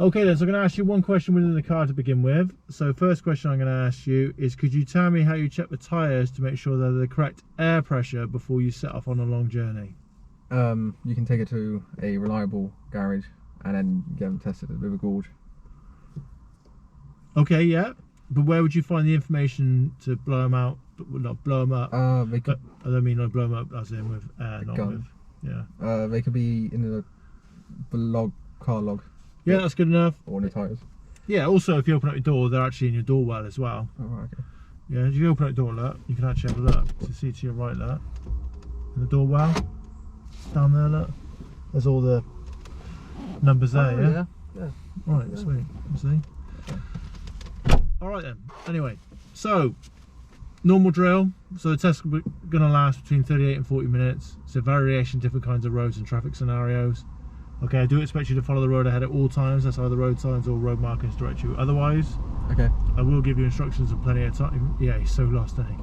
Okay then, so I'm going to ask you one question within the car to begin with. So first question I'm going to ask you is, could you tell me how you check the tyres to make sure they're the correct air pressure before you set off on a long journey? You can take it to a reliable garage and then get them tested with a gauge. Okay, yeah. But where would you find the information to blow them out? Not blow them up. I don't mean like blow them up as in with air, not with... Yeah. They could be in the car log. Yeah, that's good enough. Or in the tyres. Yeah, also if you open up your door, they're actually in your door well as well. Oh, right, okay. Yeah, if you open up your door, look, you can actually have a look to see to your right, look. In the door well. Down there, look. There's all the numbers there, yeah? Right, yeah. Sweet. See? Alright then. Anyway, so normal drill. So the test is going to last between 38 and 40 minutes. It's a variation, different kinds of roads and traffic scenarios. Okay, I do expect you to follow the road ahead at all times. That's how the road signs or road markings direct you. Otherwise, okay, I will give you instructions in plenty of time. Yeah, he's so lost, isn't he?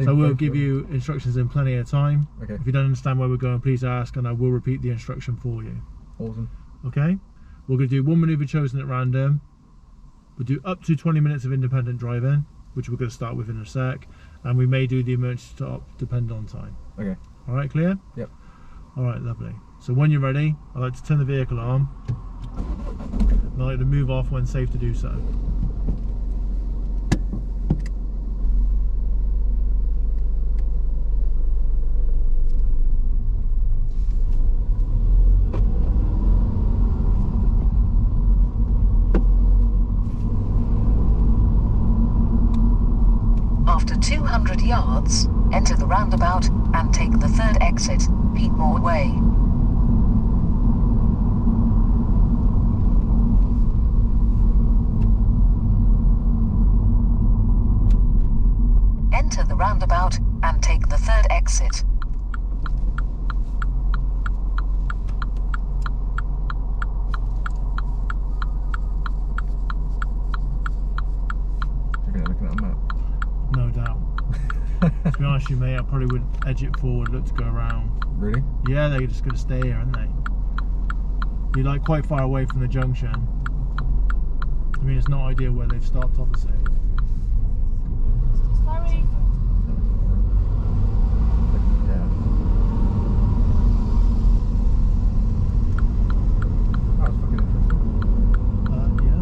So I will give you instructions in plenty of time. Okay. If you don't understand where we're going, please ask, and I will repeat the instruction for you. Awesome. Okay, we're going to do one manoeuvre chosen at random. We'll do up to 20 minutes of independent driving, which we're going to start with in a sec, and we may do the emergency stop depending on time. Okay. All right, clear? Yep. All right, lovely. So when you're ready, I like to turn the vehicle on, and I like to move off when safe to do so. After 200 yards, enter the roundabout and take the third exit, Peatmore Way. Enter the roundabout and take the third exit. Looking at a map. No doubt. To be honest with you, mate, I probably would edge it forward, look to go around. Really? Yeah, they're just going to stay here, aren't they? You're like quite far away from the junction. I mean, it's not ideal where they've stopped, obviously. Sorry. Yeah. That was fucking interesting. Yeah.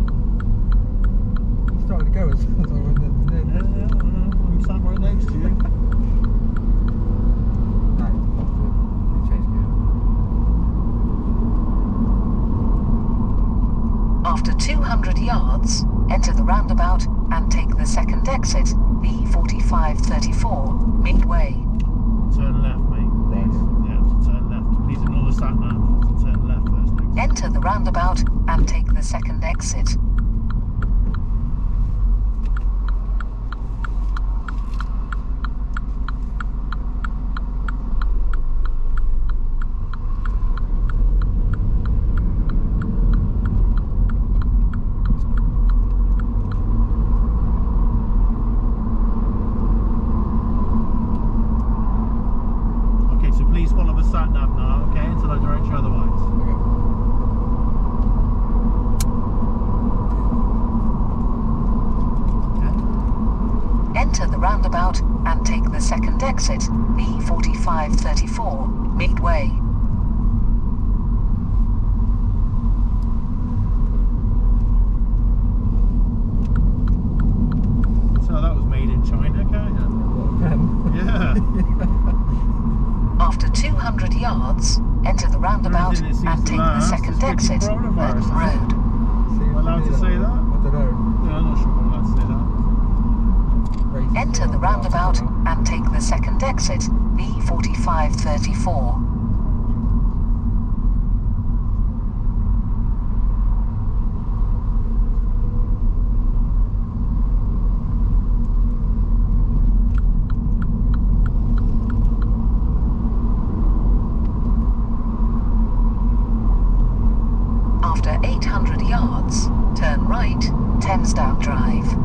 He started to go as I went there. Yeah, I'm sat right next to you. After 200 yards, enter the roundabout and take the second exit, B4534, Midway. Turn left, mate. Right. Yeah, so turn left. Please ignore the sat nav. So turn left first. Next. Enter the roundabout and take the second exit. Please follow the sat nav now, okay, until I direct you otherwise. Okay. Enter the roundabout and take the second exit, B4534, Midway. So that was made in China, can't you? Yeah. After 200 yards, enter the roundabout and take the second exit, Burton Road. Am I allowed to say that? I don't know. Yeah, I'm not sure I'm allowed to say that. Enter the roundabout and take the second exit, B4534. After 800 yards, turn right, Thamesdown Drive.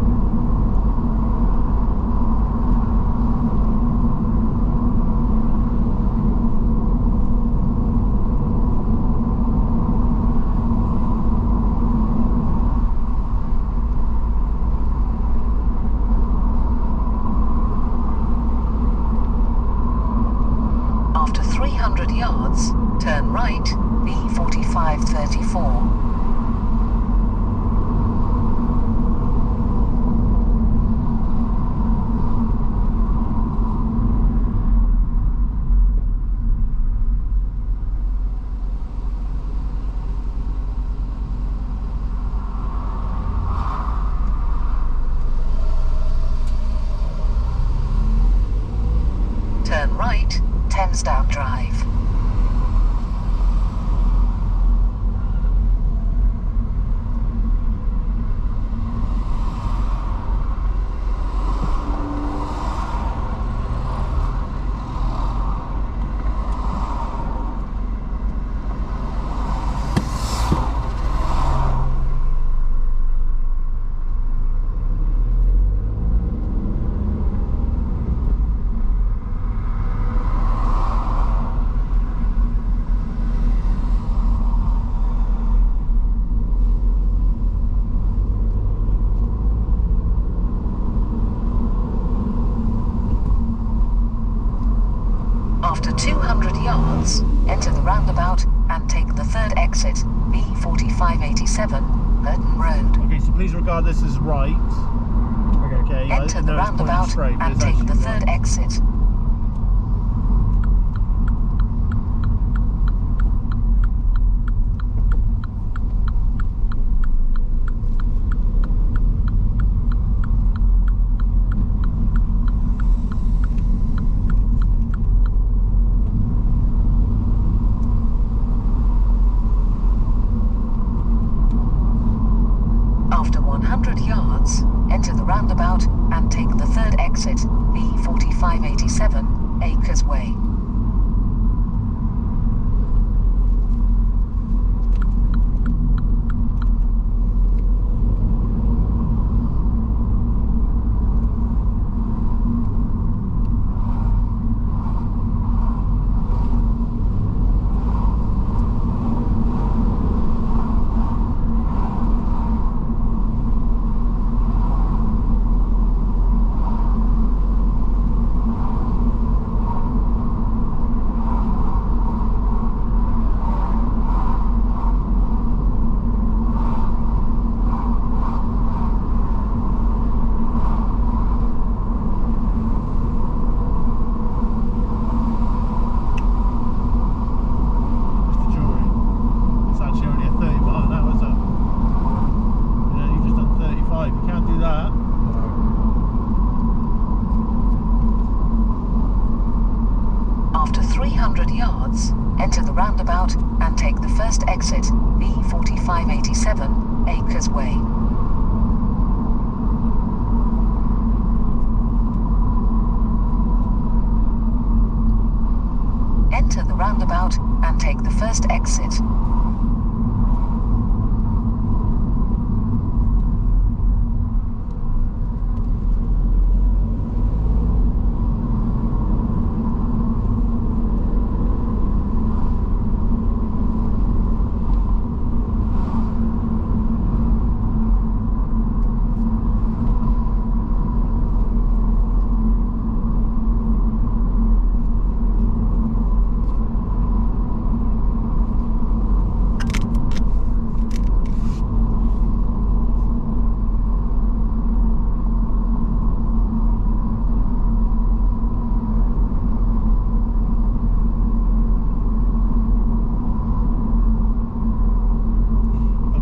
exit, B4587, Burton Road. Okay, so please regard this as right. Okay, I Enter the know it's pointing roundabout straight, but and it's take the actually third right. exit. After 100 yards, enter the roundabout and take the third exit, B4587, Acres Way. Mr. Jury, it's actually only a 30 mile an hour zone. You know, you've just done 35. You can't do that. After 300 yards, enter the roundabout and take the first exit, B4587, Acres Way. Enter the roundabout and take the first exit.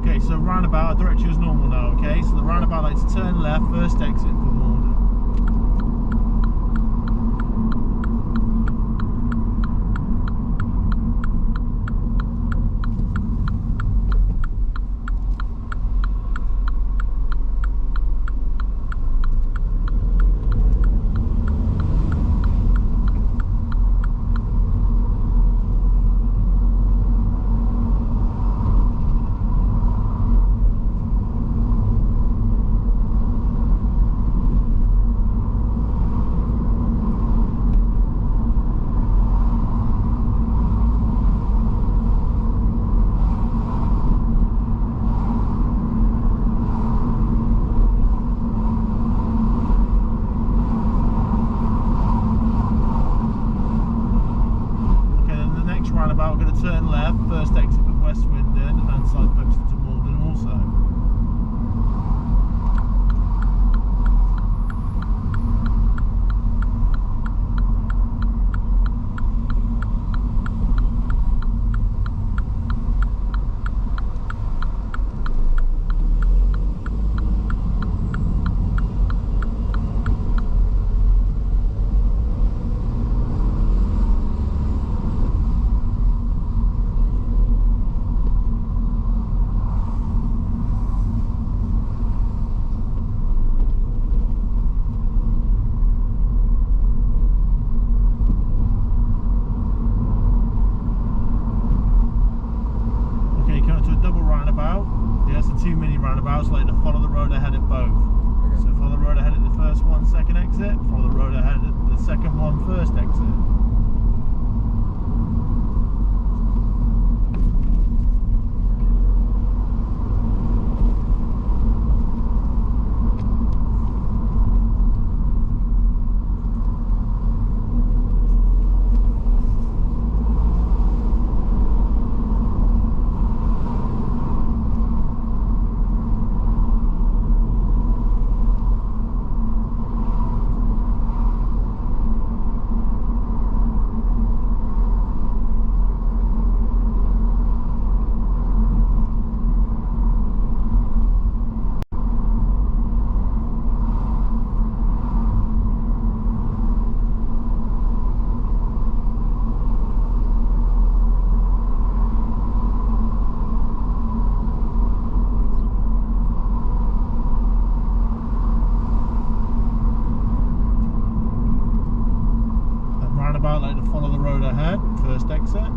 Okay, so roundabout, I direct you as normal now, okay? So the roundabout likes to turn left, first exit for Morden. Okay, then the next roundabout, we're going to turn left, first exit at West Swindon, and signpost to Morden also. Okay, coming to a double roundabout. Yeah, so two mini roundabouts, like to follow the road ahead at both. Okay. So follow the road ahead at the first one, second exit. Follow the road ahead at the second one, first exit. first exit.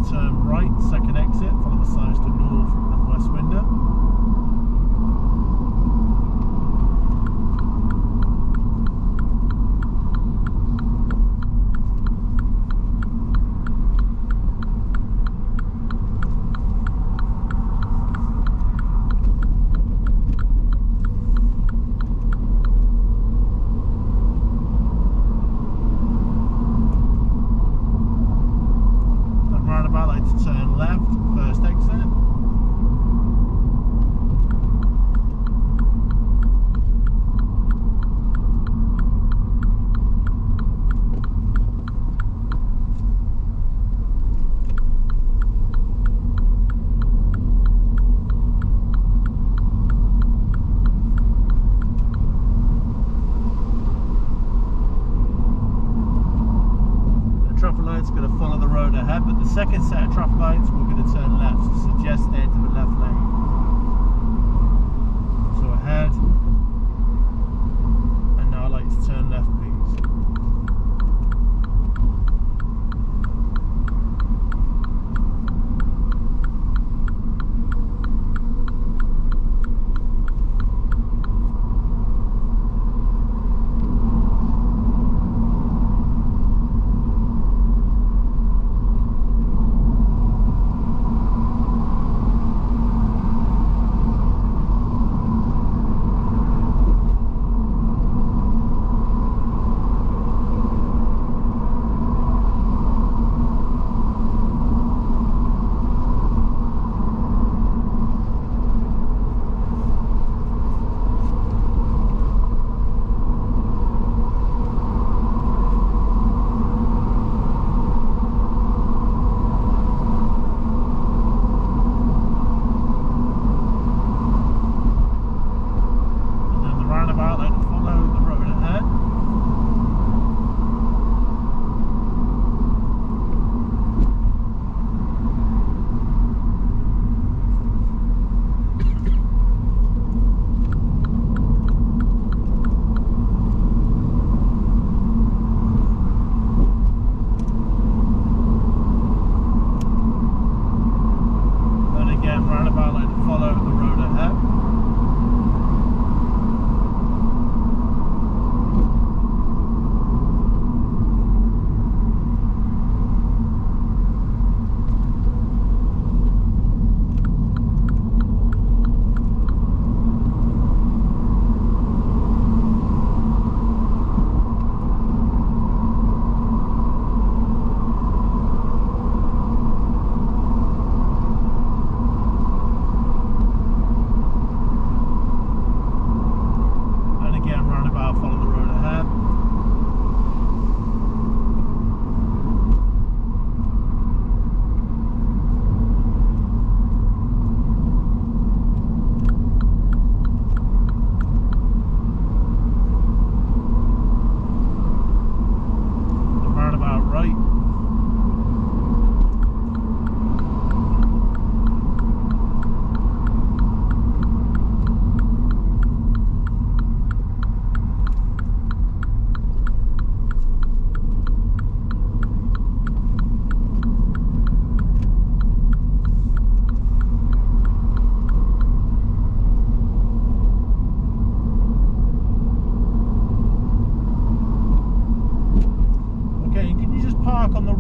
Turn right, second exit, follow the signs to North and West Swindon. Turn left, first exit. Traffic lights going to follow the road ahead, but the second set of traffic lights we're going to turn left, so suggest stay into the left lane. So ahead, and now I'd like to turn left, please.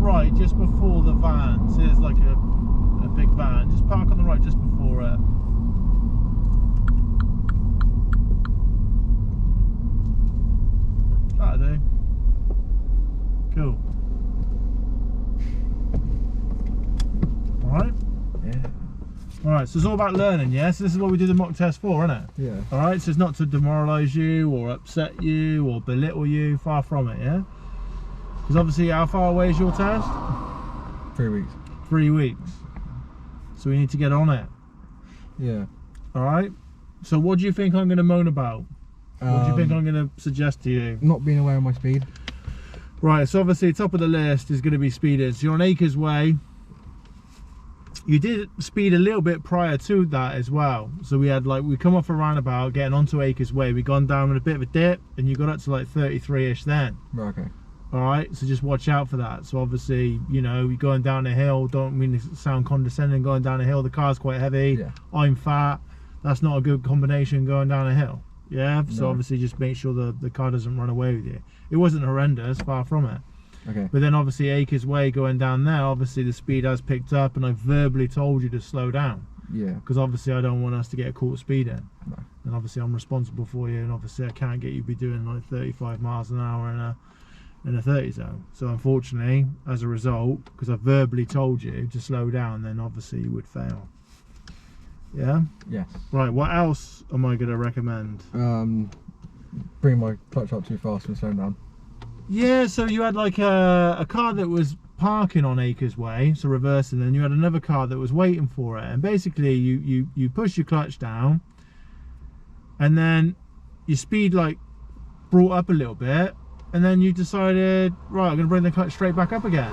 right just before the van. So there's like a big van. Just park on the right just before it. That'll do. Cool. Alright? Yeah. Alright, so it's all about learning, yeah? So this is what we do the mock test for, isn't it? Yeah. Alright, so it's not to demoralise you or upset you or belittle you, far from it, yeah? Because obviously, how far away is your test? 3 weeks. 3 weeks. So we need to get on it. Yeah. All right. So what do you think I'm going to moan about? What do you think I'm going to suggest to you? Not being aware of my speed. Right. So obviously, top of the list is going to be speeding. So you're on Acres Way. You did speed a little bit prior to that as well. So we had we come off a roundabout, getting onto Acres Way. We gone down with a bit of a dip, and you got up to like 33ish then. Right, okay. All right, so just watch out for that. So obviously, you know, you're going down a hill. Don't mean to sound condescending. Going down a hill, the car's quite heavy. Yeah. I'm fat. That's not a good combination going down a hill. Yeah. So No. obviously, just make sure the car doesn't run away with you. It wasn't horrendous, far from it. Okay. But then obviously Acres Way going down there, obviously the speed has picked up, and I verbally told you to slow down. Yeah. Because obviously I don't want us to get caught speeding. No. And obviously I'm responsible for you, and obviously I can't get you to be doing like 35 miles an hour in a 30 zone. So unfortunately, as a result, because I verbally told you to slow down, then obviously you would fail. Yeah? Yes. Right, what else am I going to recommend? Bring my clutch up too fast and slow down. Yeah, so you had like a car that was parking on Acres Way, so reversing, and you had another car that was waiting for it, and basically you push your clutch down, and then your speed like brought up a little bit, and then you decided, right, I'm gonna bring the clutch straight back up again.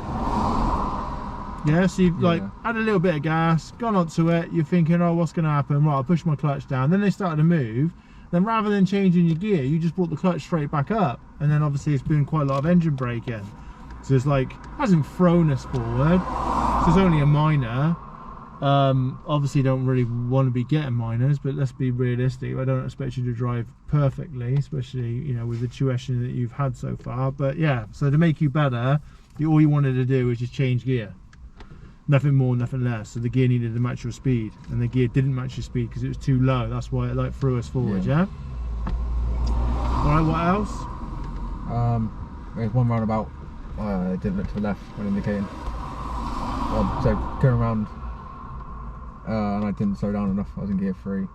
Yeah, so you've like had a little bit of gas, gone onto it, you're thinking, oh, what's gonna happen? Right, I'll push my clutch down. Then they started to move. Then rather than changing your gear, you just brought the clutch straight back up, and then obviously it's been quite a lot of engine braking. So it's like, hasn't thrown us forward, so it's only a minor. Obviously don't really want to be getting minors, but let's be realistic. I don't expect you to drive perfectly, especially, you know, with the tuition that you've had so far. But yeah, so to make you better, all you wanted to do was just change gear. Nothing more, nothing less. So the gear needed to match your speed, and the gear didn't match your speed because it was too low. That's why it like threw us forward. Yeah. All right. What else? There's one roundabout. I didn't look to the left when indicating. So going around, and I didn't slow down enough. I was in gear 3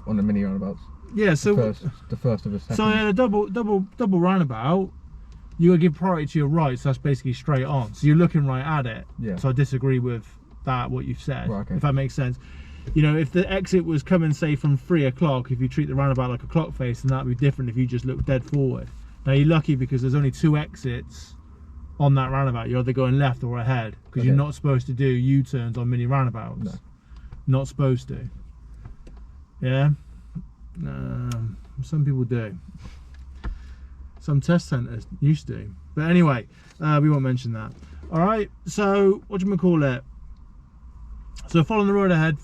on the mini roundabouts. Yeah. So the first of a second. So in a double roundabout, you gotta give priority to your right, so that's basically straight on. So you're looking right at it. Yeah. So I disagree with that, what you've said, right, okay. if that makes sense. You know, if the exit was coming, say, from 3 o'clock, if you treat the roundabout like a clock face, then that'd be different if you just look dead forward. Now you're lucky because there's only 2 exits on that roundabout. You're either going left or ahead, because you're not supposed to do U-turns on mini roundabouts. No. Not supposed to. Yeah. Some people do. Some test centres used to, but anyway, we won't mention that. All right, so what do you call it? So following the road ahead,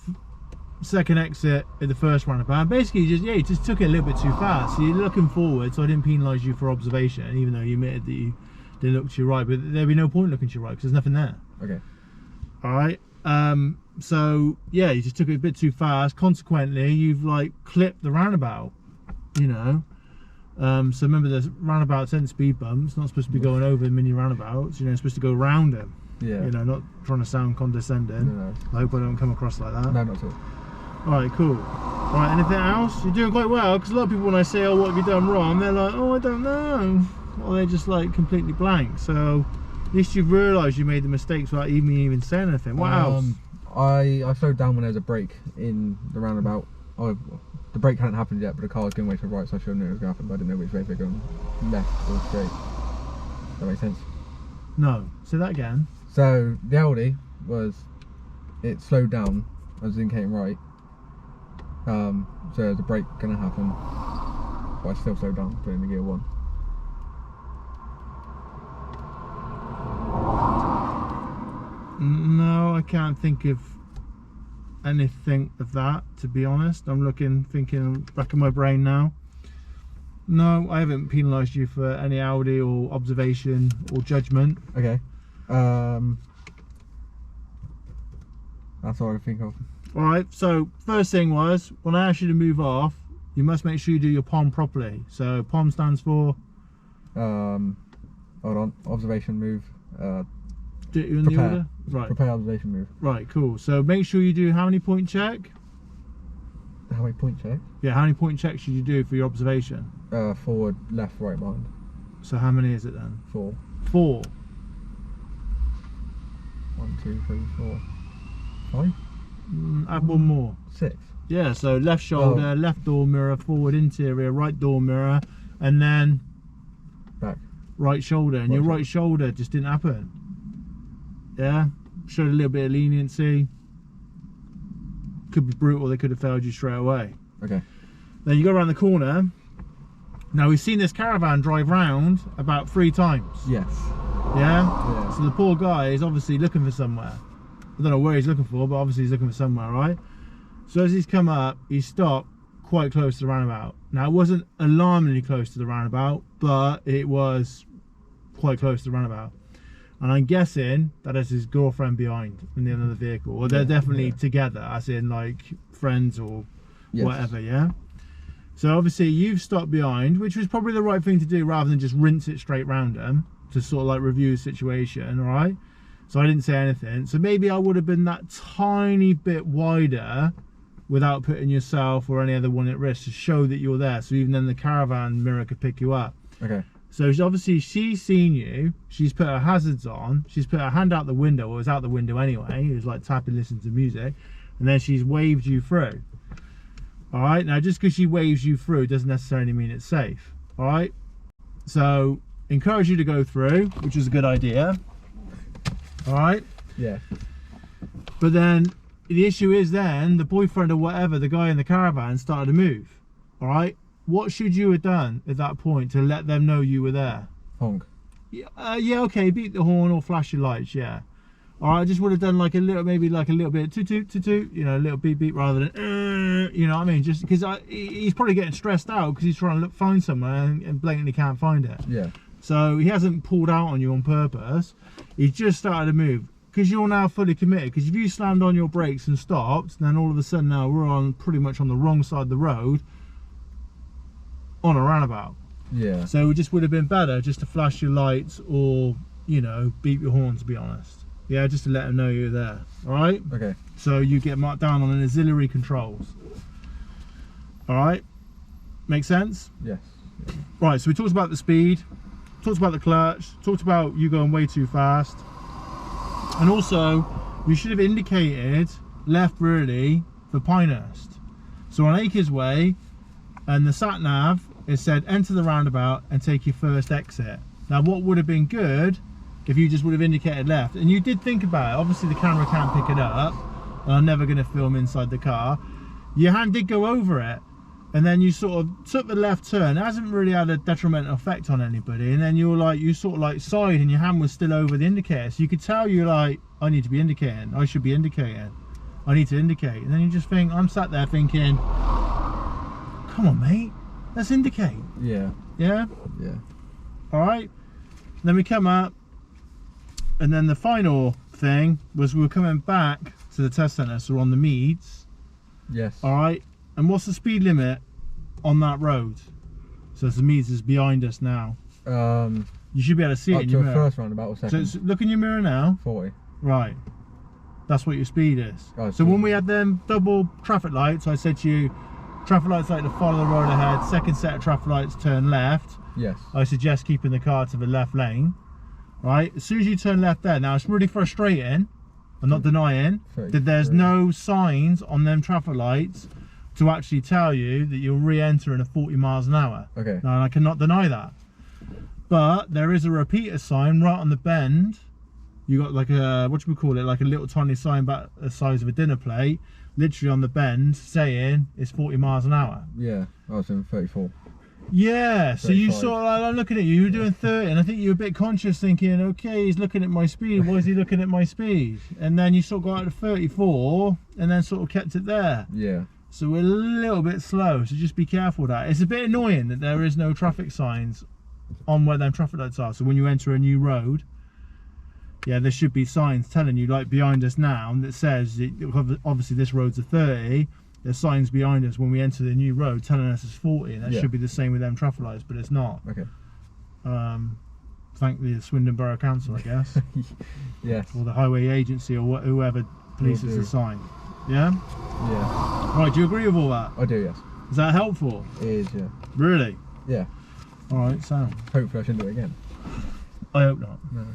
second exit at the first roundabout. Basically, you just took it a little bit too fast. So you're looking forward, so I didn't penalise you for observation, even though you admitted that you didn't look to your right. But there'd be no point looking to your right because there's nothing there. Okay. All right. So yeah, you just took it a bit too fast. Consequently, you've like clipped the roundabout. You know. So remember, there's roundabouts and speed bumps. Not supposed to be going over mini roundabouts. You know, it's supposed to go around them. Yeah. You know, not trying to sound condescending. No. I hope I don't come across like that. No, not at all. All right, cool. All right, anything else? You're doing quite well, because a lot of people, when I say, "Oh, what have you done wrong?" they're like, "Oh, I don't know," or they're just like completely blank. So at least you've realised you made the mistakes without even saying anything. What else? I slowed down when there was a break in the roundabout. The break hadn't happened yet, but the car was going way to the right, so I should have known it was going to happen, but I didn't know which way they're going, left or straight. That makes sense? No. Say that again. So the Audi it slowed down. I was indicating right. So there's a break going to happen, but I still slowed down, put it in the gear 1. No, I can't think of anything of that, to be honest. I'm thinking back in my brain now. No, I haven't penalised you for any Audi or observation or judgment. Okay. That's all I can think of. Alright, so first thing was, when I asked you to move off, you must make sure you do your POM properly. So POM stands for? Hold on, observation move. Do it in the order? Right. Prepare observation move. Right, cool. So make sure you do how many point check? How many point checks? Yeah, how many point checks should you do for your observation? Forward, left, right, behind. So how many is it then? 4. 4. 1, 2, 3, 4, 5. Add one more. 6. Yeah, so left shoulder, left door mirror, forward interior, right door mirror, and then back. Right shoulder. And your right shoulder just didn't happen. Yeah, showed a little bit of leniency. Could be brutal, they could have failed you straight away. Okay. Then you go around the corner. Now we've seen this caravan drive round about 3 times. Yes. Yeah? So the poor guy is obviously looking for somewhere. I don't know where he's looking for, but obviously he's looking for somewhere, right? So as he's come up, he stopped quite close to the roundabout. Now it wasn't alarmingly close to the roundabout, but it was quite close to the roundabout. And I'm guessing that is his girlfriend behind in the end of the vehicle. Or they're definitely together, as in like friends or whatever, yeah? So obviously you've stopped behind, which was probably the right thing to do rather than just rinse it straight round them to sort of like review the situation, all right? So I didn't say anything. So maybe I would have been that tiny bit wider without putting yourself or any other one at risk to show that you're there. So even then the caravan mirror could pick you up. Okay. So obviously she's seen you, she's put her hazards on, she's put her hand out the window, or it was out the window anyway, it was like tapping, listening to music, and then she's waved you through. Alright, now just because she waves you through doesn't necessarily mean it's safe. Alright, so encourage you to go through, which is a good idea. Alright? Yeah. But then the issue is then the boyfriend or whatever, the guy in the caravan started to move. Alright? What should you have done at that point to let them know you were there? Honk. Yeah, okay, beat the horn or flash your lights, yeah. Alright, I just would have done like a little, maybe like a little bit toot toot toot toot, you know, a little beep beep rather than, you know what I mean? Just because he's probably getting stressed out because he's trying to find somewhere and blatantly can't find it. Yeah. So he hasn't pulled out on you on purpose. He's just started to move because you're now fully committed. Because if you slammed on your brakes and stopped, then all of a sudden now we're on pretty much on the wrong side of the road on a roundabout. Yeah. So it just would have been better just to flash your lights or, you know, beep your horn, to be honest. Yeah, just to let them know you're there. All right? Okay. So you get marked down on an auxiliary controls. All right? Make sense? Yes. Right, so we talked about the speed, talked about the clutch, talked about you going way too fast. And also, you should have indicated left really for Pinehurst. So on Acres Way, and the sat nav, it said enter the roundabout and take your first exit. Now what would have been good if you just would have indicated left, and you did think about it, obviously the camera can't pick it up, and I'm never going to film inside the car. Your hand did go over it, and then you sort of took the left turn. It hasn't really had a detrimental effect on anybody, and then you sort of like sighed and your hand was still over the indicator, so you could tell you're like, I need to be indicating, I should be indicating, I need to indicate. And then you just think, I'm sat there thinking, come on mate, let's indicate. Yeah. Yeah? Yeah. Alright, then we come up, and then the final thing was we were coming back to the test centre, so we're on the Meads. Yes. Alright, and what's the speed limit on that road? So the Meads is behind us now. You should be able to see it in your mirror. First roundabout or second? So look in your mirror now. 40. Right. That's what your speed is. Oh, so when we had them double traffic lights, I said to you, traffic lights like to follow the road ahead, second set of traffic lights turn left. Yes. I suggest keeping the car to the left lane. Right, as soon as you turn left there, now it's really frustrating, I'm not denying, that there's no signs on them traffic lights to actually tell you that you're re-entering at 40 miles an hour. Okay. Now, I cannot deny that. But there is a repeater sign right on the bend. You got like a, what do we call it, like a little tiny sign about the size of a dinner plate, literally on the bend, saying it's 40 miles an hour. Yeah, I was doing 34. Yeah, so 35. you sort of like, I'm looking at you, you're doing 30, and I think you're a bit conscious thinking, okay, he's looking at my speed, why is he looking at my speed? And then you sort of got out to 34 and then sort of kept it there. Yeah. So we're a little bit slow, so just be careful with that. It's a bit annoying that there is no traffic signs on where them traffic lights are. So when you enter a new road, yeah, there should be signs telling you, like behind us now, that says, obviously this road's a 30, there's signs behind us when we enter the new road telling us it's 40, and that should be the same with them traffic lights, but it's not. Okay. Thank the Swindon Borough Council, I guess. Yes. Or the highway agency, or whoever polices the sign. Yeah? Yeah. Right, do you agree with all that? I do, yes. Is that helpful? It is, yeah. Really? Yeah. Alright, sound. Hopefully I shouldn't do it again. I hope not. No.